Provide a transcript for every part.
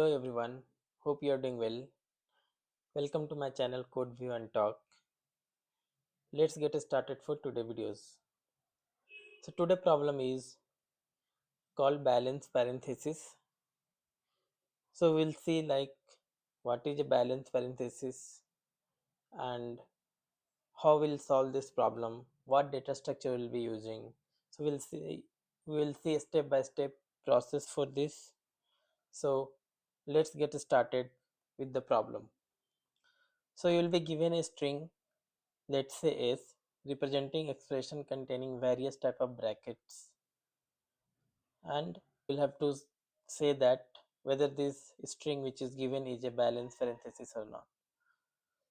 Hello everyone, hope you are doing well. Welcome to my channel Code View and Talk. Let's get started for today videos. So today problem is called balance parenthesis. So we'll see like what is a balance parenthesis and how we'll solve this problem, what data structure we'll be using. So we'll see a step by step process for this. So let's get started with the problem. So you will be given a string, let's say S, representing expression containing various type of brackets, and we'll have to say that whether this string which is given is a balance parenthesis or not.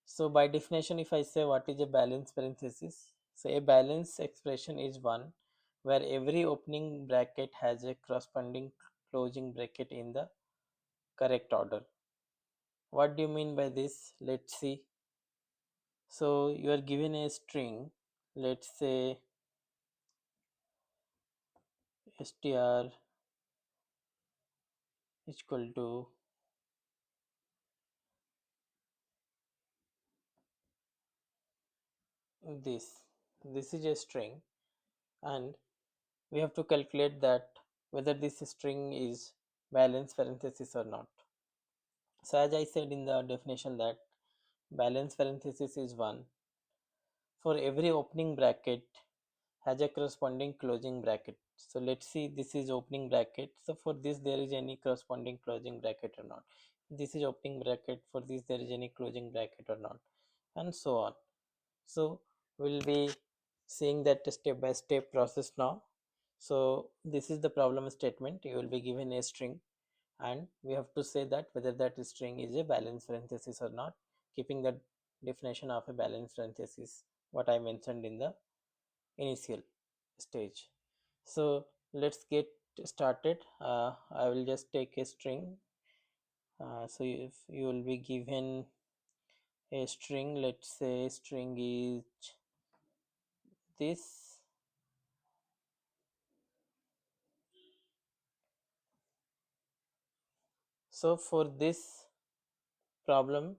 So by definition, if I say what is a balance parenthesis, so a balance expression is one where every opening bracket has a corresponding closing bracket in the correct order. What do you mean by this? Let's see. So you are given a string, let's say str is equal to this is a string, and we have to calculate that whether this string is balance parenthesis or not. So as I said in the definition that balance parenthesis is one for every opening bracket has a corresponding closing bracket. So let's see, this is opening bracket, so for this there is any corresponding closing bracket or not. This is opening bracket, for this there is any closing bracket or not, and so on. So we'll be seeing that step by step process now. So this is the problem statement. You will be given a string and we have to say that whether that string is a balance parenthesis or not, keeping the definition of a balance parenthesis what I mentioned in the initial stage. So let's get started. I will just take a string. So if you will be given a string, let's say string is this. So for this problem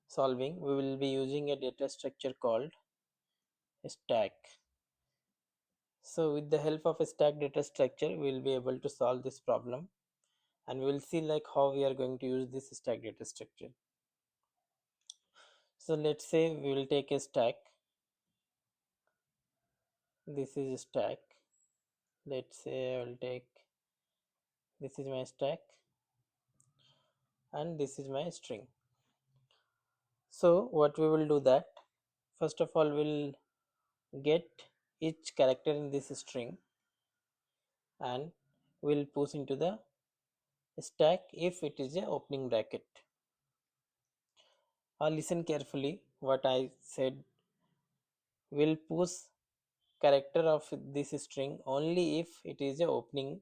solving, we will be using a data structure called stack. So with the help of a stack data structure, we will be able to solve this problem, and we will see like how we are going to use this stack data structure. So let's say we will take a stack. This is a stack. Let's say I will take, this is my stack and this is my string. So what we will do that, first of all we'll get each character in this string and we'll push into the stack if it is a opening bracket. Listen carefully what I said. We'll push character of this string only if it is a opening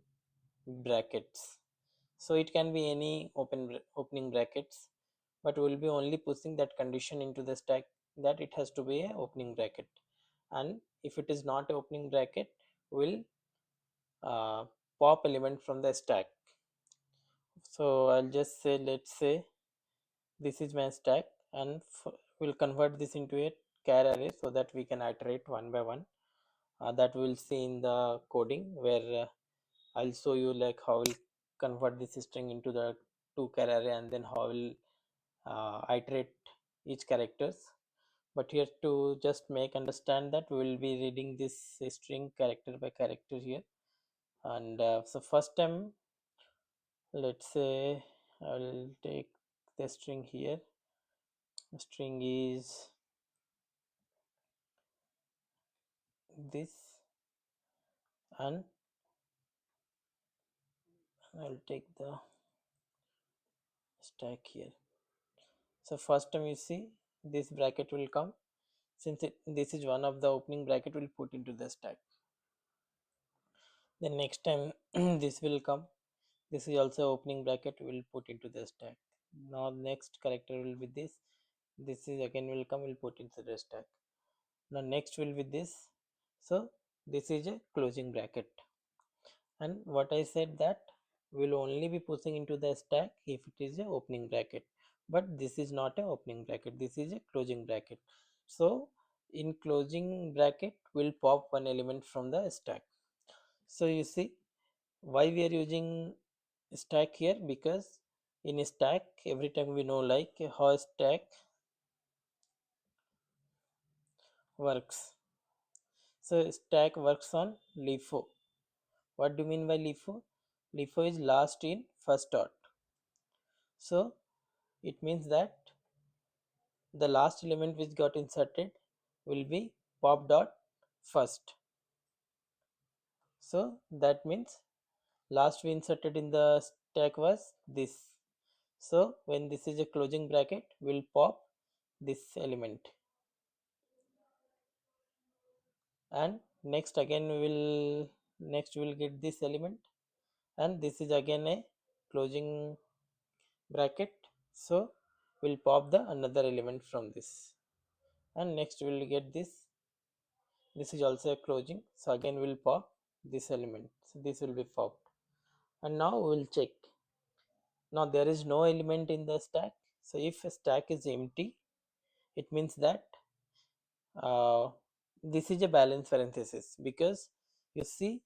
brackets. So it can be any opening brackets, but we'll be only pushing that condition into the stack that it has to be a opening bracket. And if it is not a opening bracket, we'll uh, pop element from the stack. So I'll just say, let's say this is my stack, and we'll convert this into a char array so that we can iterate one by one. That we'll see in the coding, where I'll show you like how we'll convert this string into the two char array and then how we'll iterate each characters. But here to just make understand that we will be reading this string character by character here. And so first time, let's say I'll take the string here. The string is this, and I'll take the stack here. So first time you see this bracket will come, since this is one of the opening bracket, will put into the stack. Then next time this will come, this is also opening bracket, will put into the stack. Now next character will be this is again will come, will put into the stack. Now next will be this, so this is a closing bracket. And what I said that will only be pushing into the stack if it is a opening bracket, but this is not a opening bracket, this is a closing bracket. So in closing bracket we'll pop one element from the stack. So you see why we are using stack here, because in a stack every time we know like how a stack works. So stack works on LeetCode. What do you mean by LeetCode? LeetCode is last in first dot. So it means that the last element which got inserted will be pop dot first. So that means last we inserted in the stack was this. So when this is a closing bracket, we'll pop this element, and next again we'll get this element, and this is again a closing bracket. So we'll pop the another element from this, and next we'll get this is also a closing, so again we'll pop this element, so this will be popped. And now we'll check. Now there is no element in the stack, so if a stack is empty, it means that uh, this is a balance parenthesis, because you see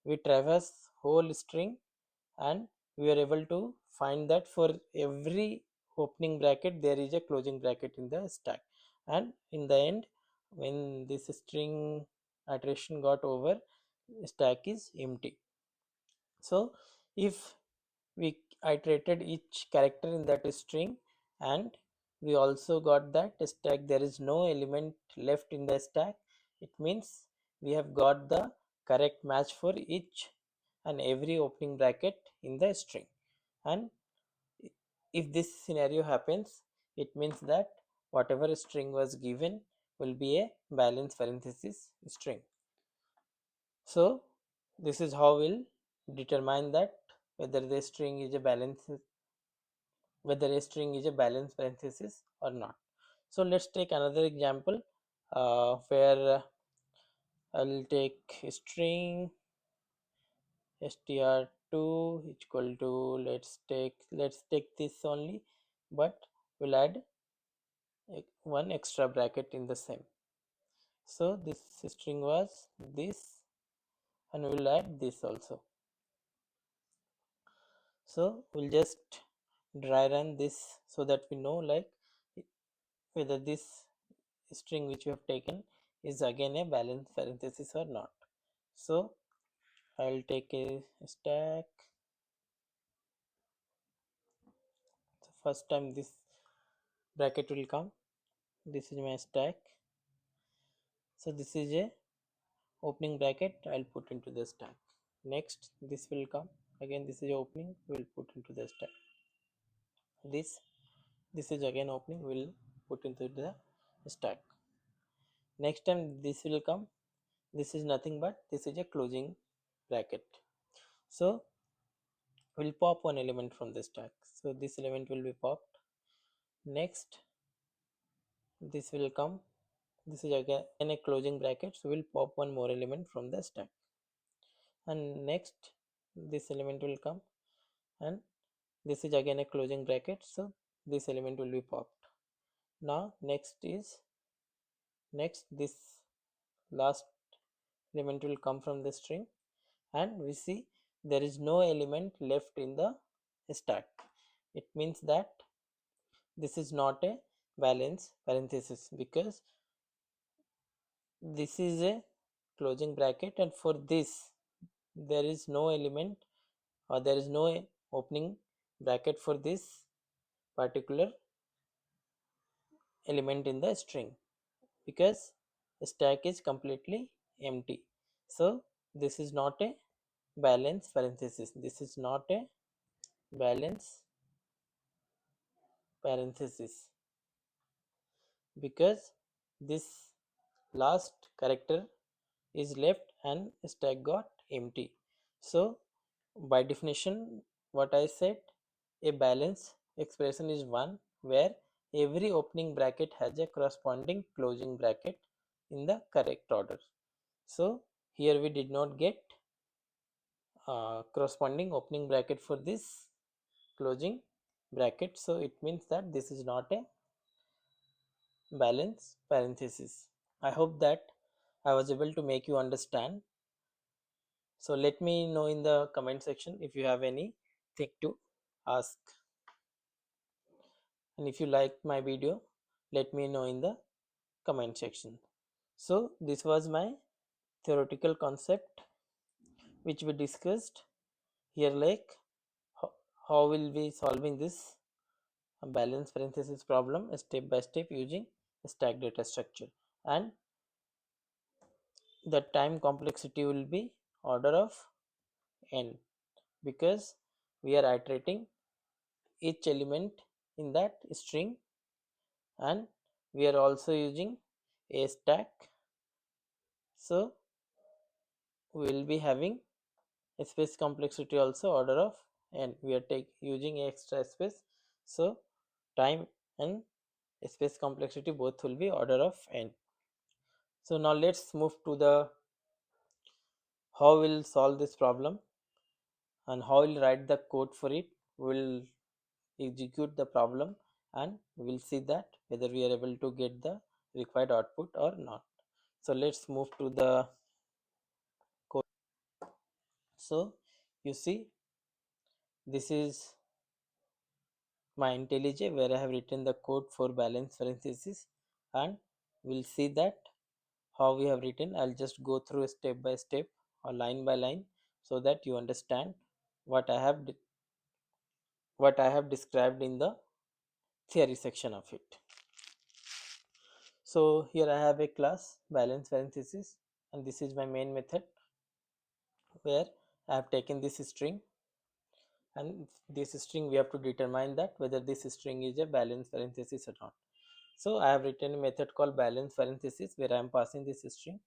we traverse whole string and we are able to find that for every opening bracket there is a closing bracket in the stack, and in the end when this string iteration got over, stack is empty. So if we iterated each character in that string and we also got that stack there is no element left in the stack, it means we have got the correct match for each and every opening bracket in the string. And if this scenario happens, it means that whatever string was given will be a balance parenthesis string. So this is how we'll determine that whether the string is a balance, whether a string is a balance parenthesis or not. So let's take another example where I'll take a string str2 equal to, let's take this only, but we'll add one extra bracket in the same. So this string was this, and we'll add this also. So we'll just dry run this so that we know like whether this string which we have taken is again a balance parenthesis or not. So I'll take a stack. So first time this bracket will come, this is my stack. So this is a opening bracket, I'll put into the stack. Next this will come, again this is opening, we'll put into the stack. This is again opening, we'll put into the stack. Next time this will come, this is nothing but this is a closing bracket. So we'll pop one element from the stack, so this element will be popped. Next this will come, this is again a closing bracket, so we'll pop one more element from the stack. And next this element will come, and this is again a closing bracket, so this element will be popped. Now next this last element will come from the string, and we see there is no element left in the stack. It means that this is not a balance parenthesis, because this is a closing bracket, and for this there is no element, or there is no opening bracket for this particular element in the string, because the stack is completely empty. So this is not a balance parenthesis, this is not a balance parenthesis, because this last character is left and stack got empty. So by definition, what I said, a balance expression is one where every opening bracket has a corresponding closing bracket in the correct order. So here we did not get corresponding opening bracket for this closing bracket. So it means that this is not a balance parenthesis. I hope that I was able to make you understand. So let me know in the comment section if you have anything to ask. And if you like my video, let me know in the comment section. So this was my theoretical concept which we discussed here, like how, how will we solving this balance parenthesis problem step by step using stack data structure, and the time complexity will be order of n because we are iterating each element in that string, and we are also using a stack, so we will be having a space complexity also order of n. We are using extra space, so time and space complexity both will be order of n. So now let's move to the how we'll solve this problem and how we'll write the code for it. We'll execute the problem and we'll see that whether we are able to get the required output or not. So let's move to the code. So you see, this is my IntelliJ where I have written the code for balance parenthesis, and we'll see that how we have written. I'll just go through step by step or line by line so that you understand what I have described in the theory section of it. So here I have a class balance parenthesis, and this is my main method where I have taken this string, and this string we have to determine that whether this string is a balance parenthesis or not. So I have written a method called balance parenthesis where I am passing this string,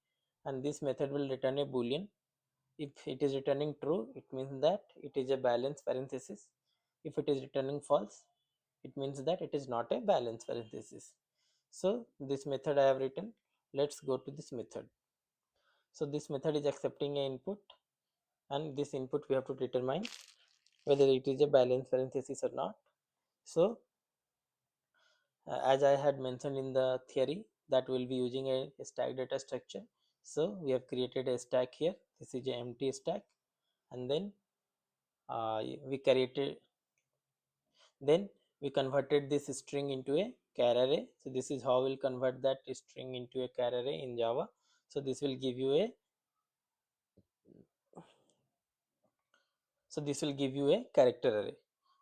and this method will return a boolean. If it is returning true, it means that it is a balance parenthesis. If it is returning false, it means that it is not a balance parenthesis. So this method I have written. Let's go to this method. So this method is accepting an input, and this input we have to determine whether it is a balance parenthesis or not. So as I had mentioned in the theory that we'll be using a stack data structure. So we have created a stack here. This is an empty stack, and then we created, then we converted this string into a char array. So this is how we'll convert that string into a char array in Java. So this will give you a character array.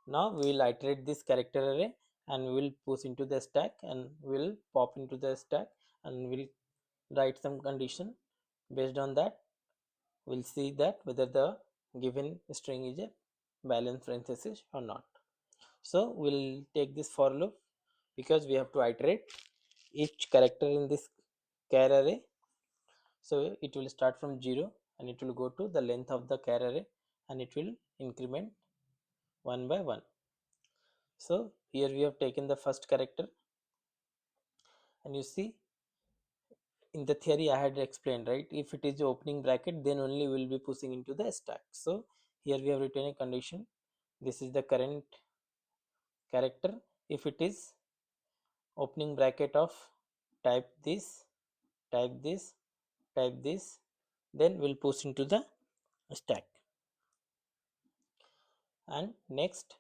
Now we will iterate this character array and we will push into the stack, and we'll pop into the stack, and we'll write some condition. Based on that, we'll see that whether the given string is a balance parenthesis or not. So we'll take this for loop because we have to iterate each character in this char array. So it will start from 0 and it will go to the length of the char array, and it will increment one by one. So here we have taken the first character, and you see in the theory I had explained, right? If it is opening bracket, then only we will be pushing into the stack. So here we have written a condition. This is the current character. If it is opening bracket of type this, type this, type this, then we'll push into the stack. And next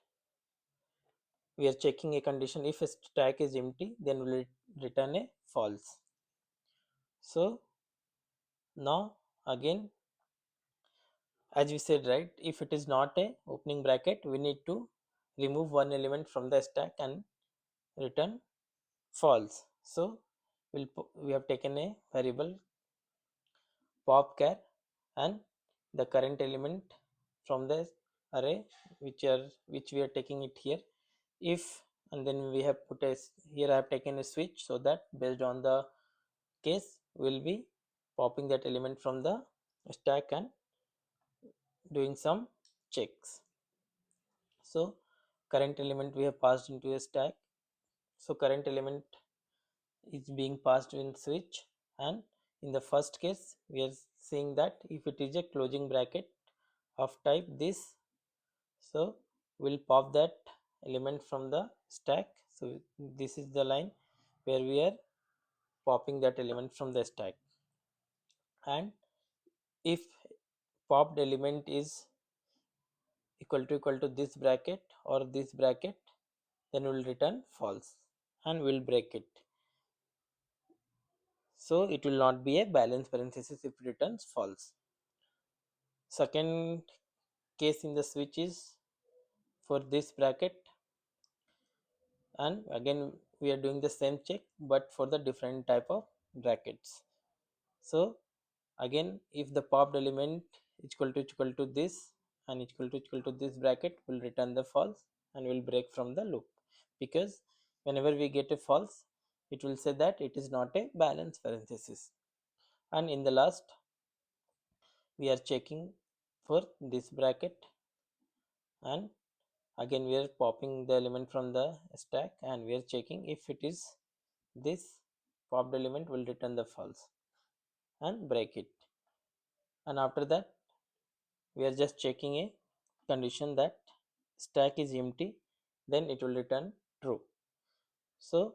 we are checking a condition. If a stack is empty, then we'll return a false. So now again, as we said, right, if it is not a opening bracket, we need to remove one element from the stack and return false. So we have taken a variable popchar, and the current element from the array which we are taking it here, if, and then we have put a, here I have taken a switch so that based on the case we'll be popping that element from the stack and doing some checks. So current element we have passed into a stack, so current element is being passed in switch, and in the first case we are seeing that if it is a closing bracket, of type this. So we'll pop that element from the stack. So this is the line where we are popping that element from the stack, and if popped element is equal to this bracket or this bracket, then we'll return false and we'll break it. So it will not be a balance parenthesis if it returns false. Second case in the switch is for this bracket, and again we are doing the same check but for the different type of brackets. So again, if the popped element is equal to this and equal to this bracket, will return the false and will break from the loop, because whenever we get a false, it will say that it is not a balance parenthesis. And in the last, we are checking for this bracket, and again we are popping the element from the stack and we are checking if it is this popped element, will return the false and break it. And after that, we are just checking a condition that stack is empty, then it will return true. So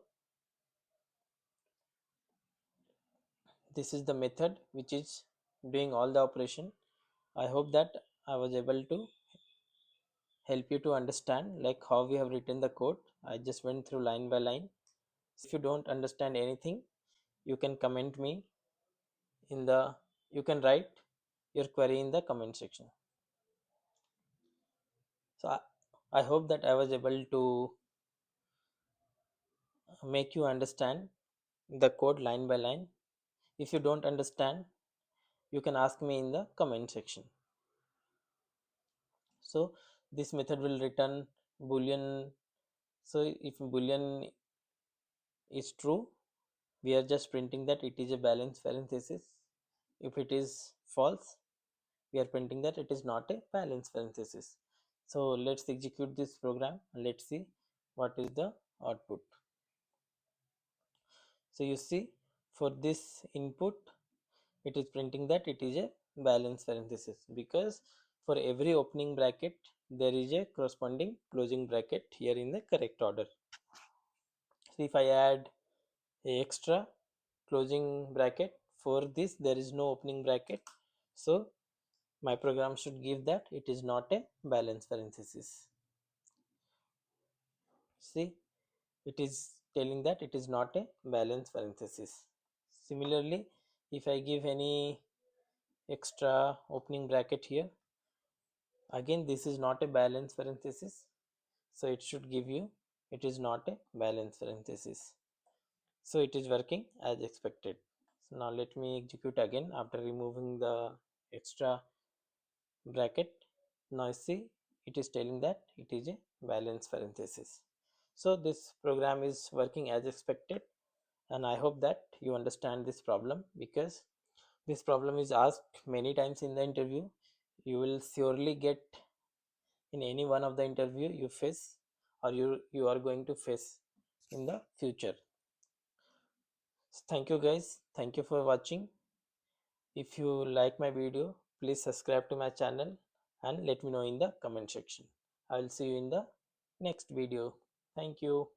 this is the method which is doing all the operation. I hope that I was able to help you to understand like how we have written the code. I just went through line by line. If you don't understand anything, you can comment me in the, you can write your query in the comment section. So I hope that I was able to make you understand the code line by line. If you don't understand, you can ask me in the comment section. So this method will return boolean. So if boolean is true, we are just printing that it is a balance parenthesis. If it is false, we are printing that it is not a balance parenthesis. So let's execute this program and let's see what is the output. So you see, for this input, it is printing that it is a balance parenthesis, because for every opening bracket there is a corresponding closing bracket here in the correct order. So if I add a extra closing bracket, for this there is no opening bracket, so my program should give that it is not a balance parenthesis. See, it is telling that it is not a balance parenthesis. Similarly, if I give any extra opening bracket here, again this is not a balance parenthesis, so it should give you it is not a balance parenthesis. So it is working as expected. So now let me execute again after removing the extra bracket. Now see, it is telling that it is a balance parenthesis. So this program is working as expected, and I hope that you understand this problem, because this problem is asked many times in the interview. You will surely get in any one of the interview you face, or you are going to face in the future. So thank you guys, thank you for watching. If you like my video, please subscribe to my channel and let me know in the comment section. I will see you in the next video. Thank you.